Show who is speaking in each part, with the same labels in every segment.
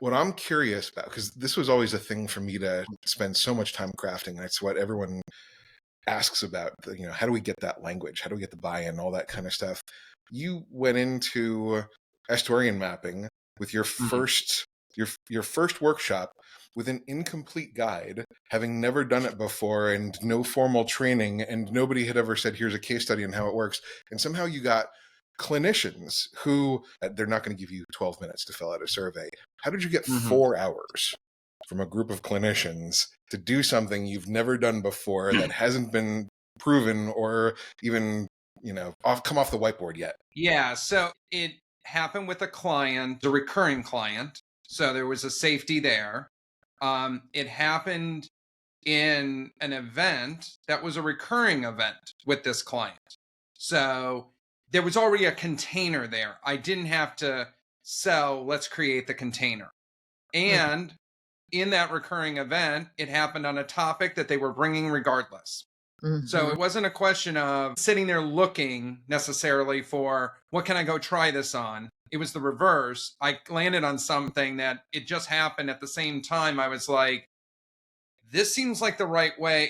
Speaker 1: what I'm curious about, because this was always a thing for me to spend so much time crafting, and it's what everyone asks about, how do we get that language? How do we get the buy-in? All that kind of stuff. You went into estuarian mapping with your
Speaker 2: Mhm.
Speaker 1: first workshop with an incomplete guide, having never done it before and no formal training, and nobody had ever said, here's a case study on how it works. And somehow you got clinicians who, they're not going to give you 12 minutes to fill out a survey. How did you get
Speaker 2: Mhm.
Speaker 1: 4 hours from a group of clinicians to do something you've never done before that hasn't been proven or even, come off the whiteboard yet?
Speaker 2: Yeah, so it happened with a client, a recurring client. So there was a safety there. It happened in an event that was a recurring event with this client. So there was already a container there. I didn't have to sell, let's create the container. And in that recurring event, it happened on a topic that they were bringing regardless. So
Speaker 3: Mhm.
Speaker 2: it wasn't a question of sitting there looking necessarily for what can I go try this on. It was the reverse. I landed on something that it just happened at the same time. I was like, this seems like the right way,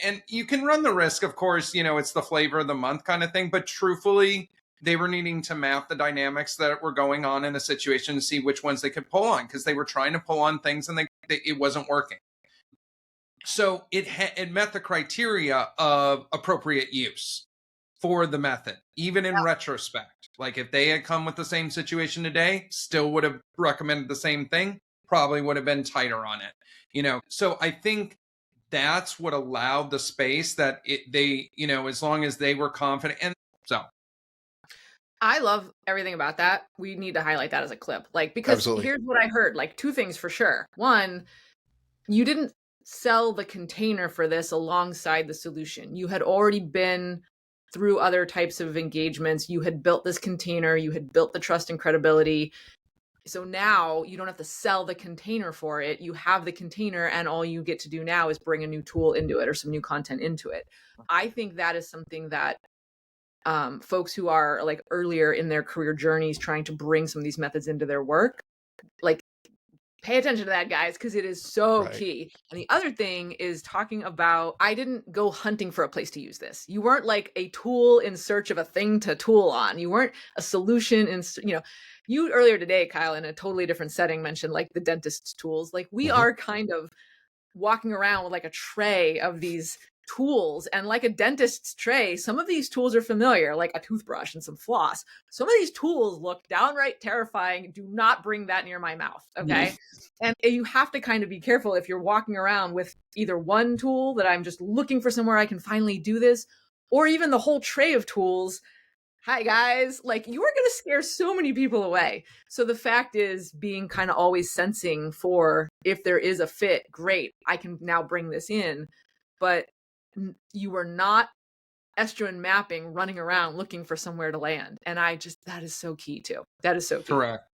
Speaker 2: and you can run the risk, of course, it's the flavor of the month kind of thing. But truthfully, they were needing to map the dynamics that were going on in a situation to see which ones they could pull on, because they were trying to pull on things and it wasn't working. So it met the criteria of appropriate use for the method, even in retrospect. Like if they had come with the same situation today, still would have recommended the same thing, probably would have been tighter on it. So I think that's what allowed the space that they, as long as they were confident. And so
Speaker 3: I love everything about that. We need to highlight that as a clip. Like, because
Speaker 1: Absolutely.
Speaker 3: here's what I heard, like two things for sure. One, you didn't sell the container for this alongside the solution. You had already been through other types of engagements. You had built this container, you had built the trust and credibility. So now you don't have to sell the container for it. You have the container, and all you get to do now is bring a new tool into it or some new content into it. I think that is something that folks who are like earlier in their career journeys trying to bring some of these methods into their work, like, pay attention to that, guys, because it is so
Speaker 1: Right.
Speaker 3: key. And the other thing is talking about, I didn't go hunting for a place to use this. You weren't like a tool in search of a thing to tool on. You weren't a solution in, you earlier today, Kyle, in a totally different setting, mentioned like the dentist's tools. Like we
Speaker 1: Mhm.
Speaker 3: are kind of walking around with like a tray of these tools, and like a dentist's tray, some of these tools are familiar, like a toothbrush and some floss. Some of these tools look downright terrifying. Do not bring that near my mouth, okay? And you have to kind of be careful if you're walking around with either one tool that I'm just looking for somewhere I can finally do this, or even the whole tray of tools. Hi guys, like, you are going to scare so many people away. So the fact is, being kind of always sensing for if there is a fit, great, I can now bring this in. But you are not estuarine mapping running around looking for somewhere to land. And that is so key too. That is so key.
Speaker 2: correct.